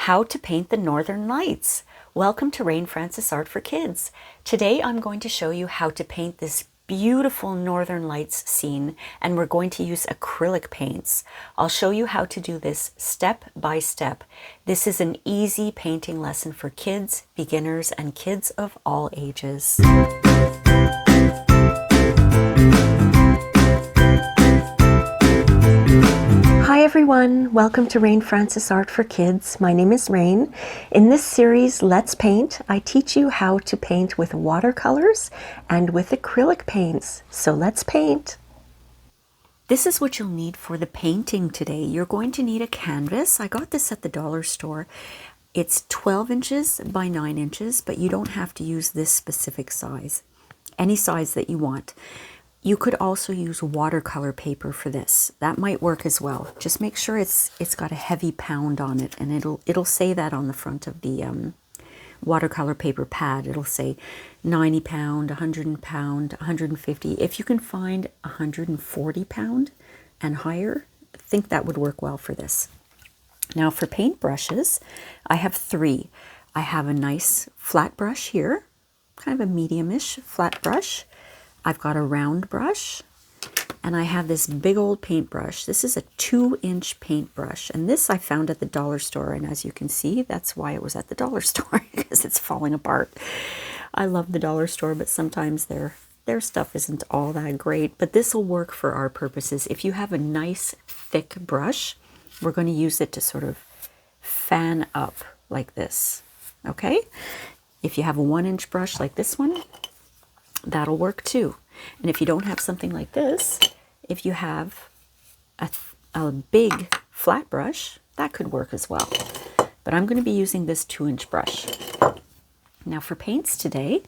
How to paint the Northern Lights. Welcome to Rain Francis Art for Kids. Today I'm going to show you how to paint this beautiful Northern Lights scene, and we're going to use acrylic paints. I'll show you how to do this step by step. This is an easy painting lesson for kids, beginners, and kids of all ages. Hi everyone, welcome to Rain Francis Art for Kids. My name is Rain. In this series, Let's Paint, I teach you how to paint with watercolors and with acrylic paints. So let's paint. This is what you'll need for the painting today. You're going to need a canvas. I got this at the dollar store. It's 12 inches by 9 inches, but you don't have to use this specific size. Any size that you want. You could also use watercolor paper for this. That might work as well. Just make sure it's got a heavy pound on it, and it'll say that on the front of the watercolor paper pad. It'll say 90 pound, 100 pound, 150. If you can find 140 pound and higher, I think that would work well for this. Now for paint brushes, I have 3. I have a nice flat brush here, kind of a medium-ish flat brush. I've got a round brush, and I have this big old paintbrush. This is a 2-inch paintbrush, and this I found at the dollar store, and as you can see, that's why it was at the dollar store, because it's falling apart. I love the dollar store, but sometimes their stuff isn't all that great, but this will work for our purposes. If you have a nice thick brush, we're going to use it to sort of fan up like this, okay? If you have a 1-inch brush like this one, that'll work too. And if you don't have something like this, if you have a big flat brush, that could work as well. But I'm going to be using this 2-inch brush. Now for paints today,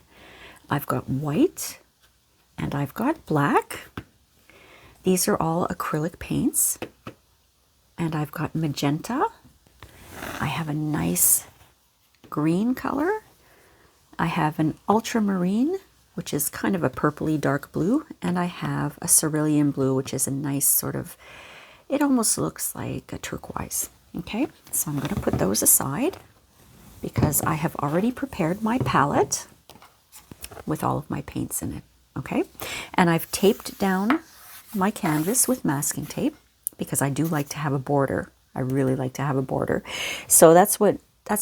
I've got white and I've got black. These are all acrylic paints. And I've got magenta. I have a nice green color. I have an ultramarine, which is kind of a purpley dark blue, and I have a cerulean blue, which is a nice sort of, it almost looks like a turquoise. Okay, so I'm going to put those aside because I have already prepared my palette with all of my paints in it. Okay, and I've taped down my canvas with masking tape because I do like to have a border. I really like to have a border. So that's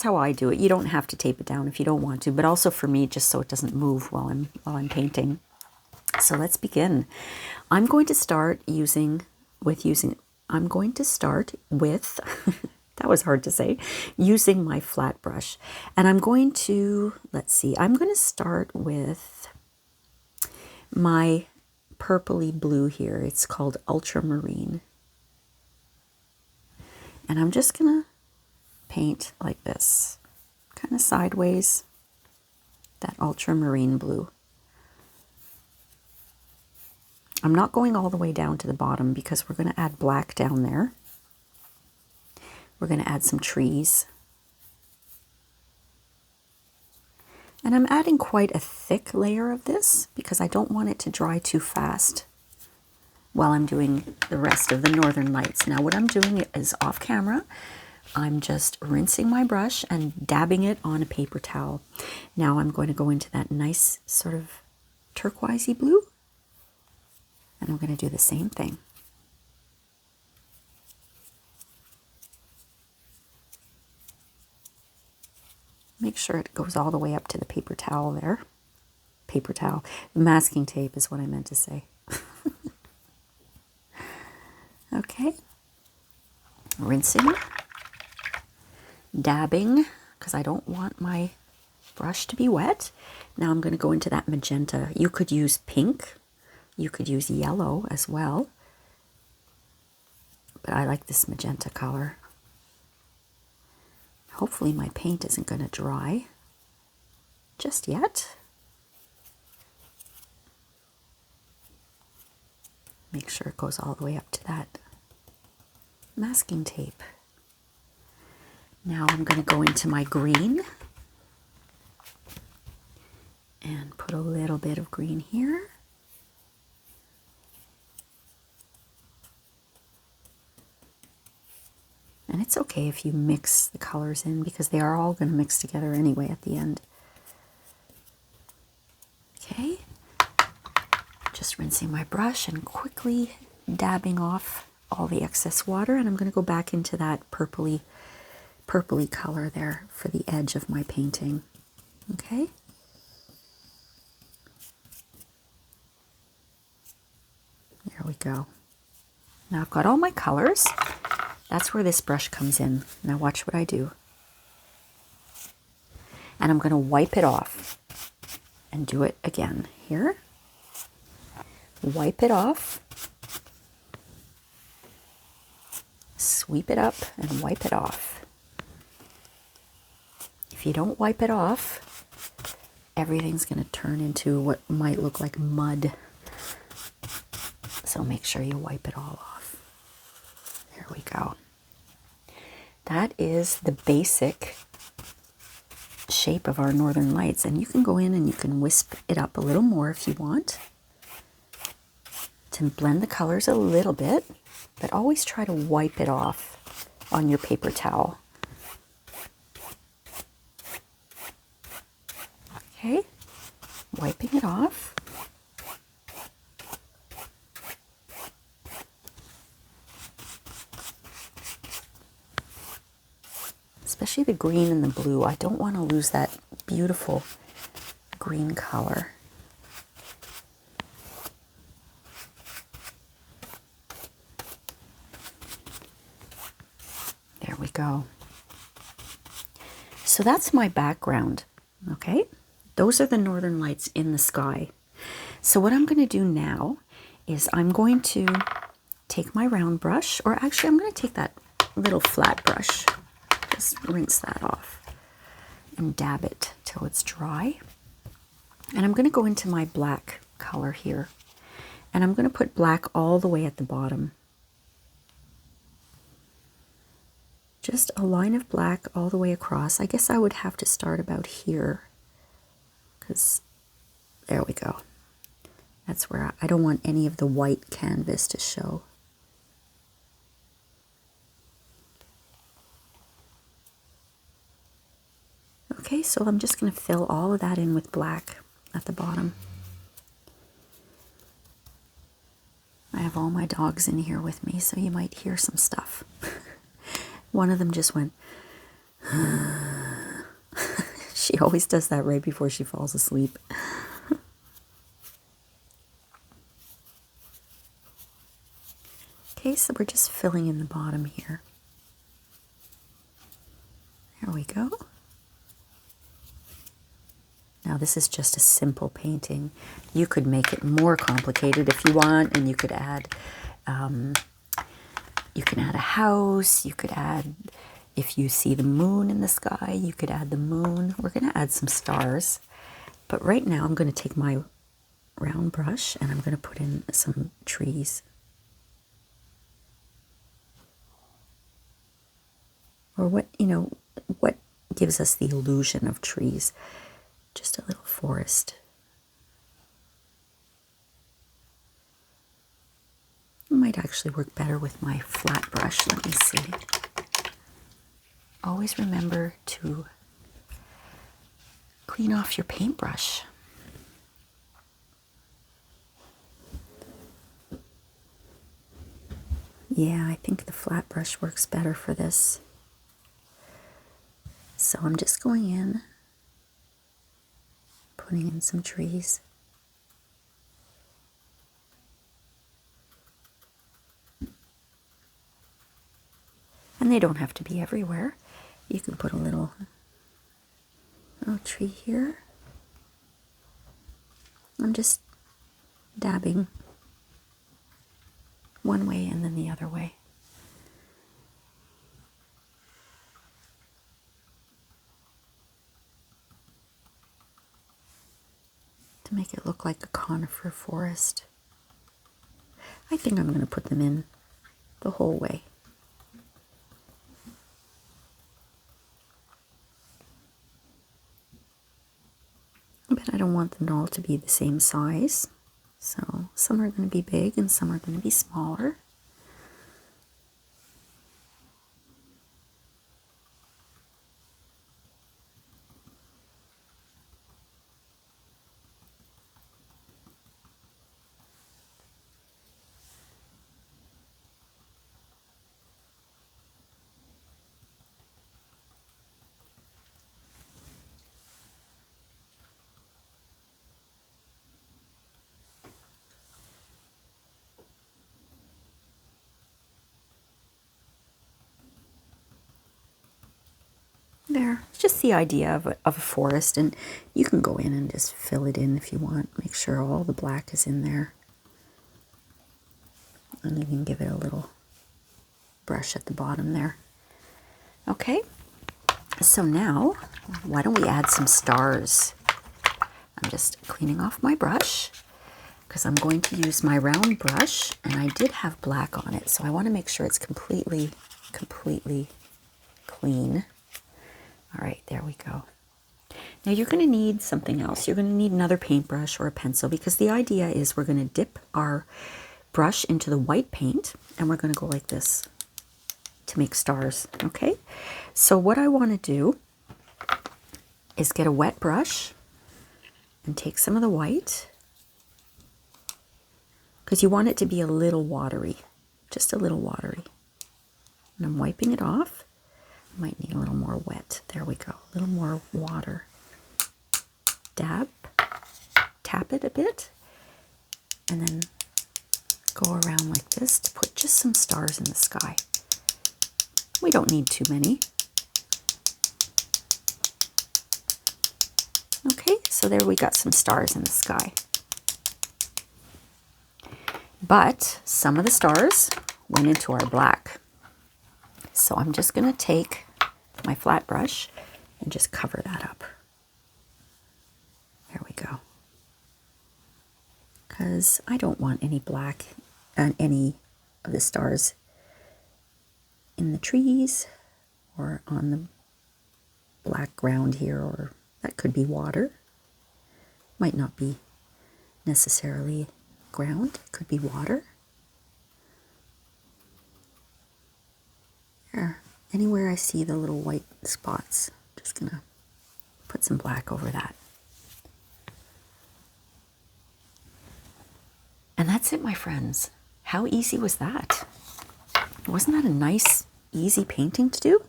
how I do it. You don't have to tape it down if you don't want to, but also for me, just so it doesn't move while I'm painting. So let's begin. I'm going to start with that was hard to say, using my flat brush. And I'm going to, I'm going to start with my purpley blue here. It's called ultramarine. And I'm just going to paint like this, kind of sideways, that ultramarine blue. I'm not going all the way down to the bottom because we're going to add black down there. We're going to add some trees. And I'm adding quite a thick layer of this because I don't want it to dry too fast while I'm doing the rest of the Northern Lights. Now what I'm doing is off camera. I'm just rinsing my brush and dabbing it on a paper towel. Now I'm going to go into that nice sort of turquoisey blue, and I'm going to do the same thing. Make sure it goes all the way up to the paper towel there. Paper towel. Masking tape is what I meant to say. Okay. Rinsing. Dabbing, because I don't want my brush to be wet. Now I'm going to go into that magenta. You could use pink. You could use yellow as well. But I like this magenta color. Hopefully my paint isn't going to dry just yet. Make sure it goes all the way up to that masking tape. Now I'm going to go into my green and put a little bit of green here. it's okay if you mix the colors in because they are all going to mix together anyway at the end. Okay, just rinsing my brush and quickly dabbing off all the excess water, and I'm going to go back into that purpley color there for the edge of my painting. Okay. There we go. Now I've got all my colors. That's where this brush comes in. Now watch what I do. And I'm going to wipe it off and do it again. Here. Wipe it off. Sweep it up and wipe it off. If you don't wipe it off, everything's going to turn into what might look like mud. So make sure you wipe it all off. There we go. That is the basic shape of our northern lights, and you can go in and you can wisp it up a little more if you want to blend the colors a little bit, but always try to wipe it off on your paper towel. Okay, wiping it off. Especially the green and the blue. I don't want to lose that beautiful green color. There we go. So that's my background, okay? Those are the northern lights in the sky. So what I'm going to do now is I'm going to take my round brush, or actually I'm going to take that little flat brush. Just rinse that off and dab it till it's dry. And I'm going to go into my black color here. And I'm going to put black all the way at the bottom. Just a line of black all the way across. I guess I would have to start about here, because there we go. That's where I don't want any of the white canvas to show. Okay, so I'm just going to fill all of that in with black at the bottom. I have all my dogs in here with me, so you might hear some stuff. One of them just went, she always does that right before she falls asleep. Okay, so we're just filling in the bottom here. There we go. Now this is just a simple painting. You could make it more complicated if you want, and you could add a house. You could add, if you see the moon in the sky, you could add the moon. We're going to add some stars, but right now I'm going to take my round brush and I'm going to put in some trees. Or what gives us the illusion of trees? Just a little forest. It might actually work better with my flat brush. Let me see. Always remember to clean off your paintbrush. Yeah, I think the flat brush works better for this. So I'm just going in, putting in some trees. And they don't have to be everywhere. You can put a little tree here. I'm just dabbing one way and then the other way. To make it look like a conifer forest. I think I'm going to put them in the whole way. But I don't want them all to be the same size. So some are going to be big and some are going to be smaller. There, it's just the idea of a forest, and you can go in and just fill it in if you want. Make sure all the black is in there. And you can give it a little brush at the bottom there. Okay, so now, why don't we add some stars? I'm just cleaning off my brush because I'm going to use my round brush, and I did have black on it, so I want to make sure it's completely clean. All right, there we go. Now you're going to need something else. You're going to need another paintbrush or a pencil, because the idea is we're going to dip our brush into the white paint and we're going to go like this to make stars. Okay, so what I want to do is get a wet brush and take some of the white, because you want it to be a little watery, just a little watery. And I'm wiping it off. Might need a little more wet. There we go. A little more water. Dab, tap it a bit, and then go around like this to put just some stars in the sky. We don't need too many. Okay, so there we got some stars in the sky. But some of the stars went into our black. So I'm just going to take my flat brush and just cover that up. There we go. Because I don't want any black and any of the stars in the trees or on the black ground here, or that could be water. Might not be necessarily ground, it could be water. There, anywhere I see the little white spots, I'm just gonna put some black over that. And that's it, my friends. How easy was that? Wasn't that a nice, easy painting to do?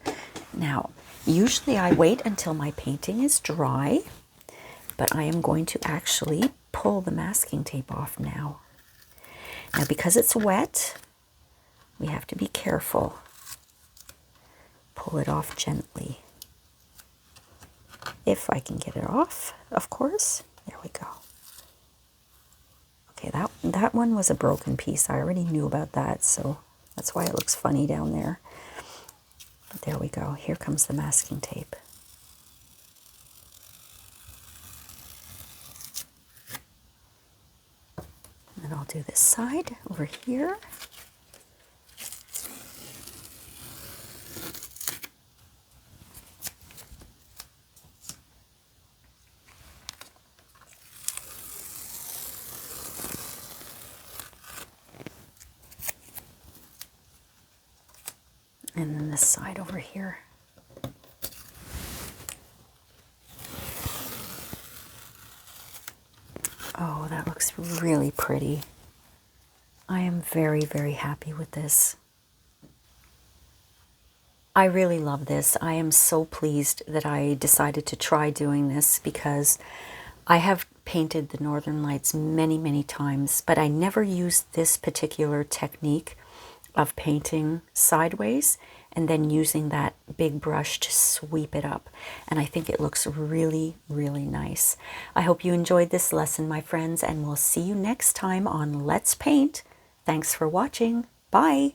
Now, usually I wait until my painting is dry, but I am going to actually pull the masking tape off now. Now, because it's wet, we have to be careful. Pull it off gently. If I can get it off, of course. There we go. Okay, that one was a broken piece. I already knew about that, so that's why it looks funny down there. But there we go. Here comes the masking tape. And I'll do this side over here. And then this side over here. Oh, that looks really pretty. I am very, very happy with this. I really love this. I am so pleased that I decided to try doing this, because I have painted the Northern Lights many, many times, but I never used this particular technique of painting sideways and then using that big brush to sweep it up. And I think it looks really, really nice. I hope you enjoyed this lesson, my friends, and we'll see you next time on Let's Paint. Thanks for watching. Bye.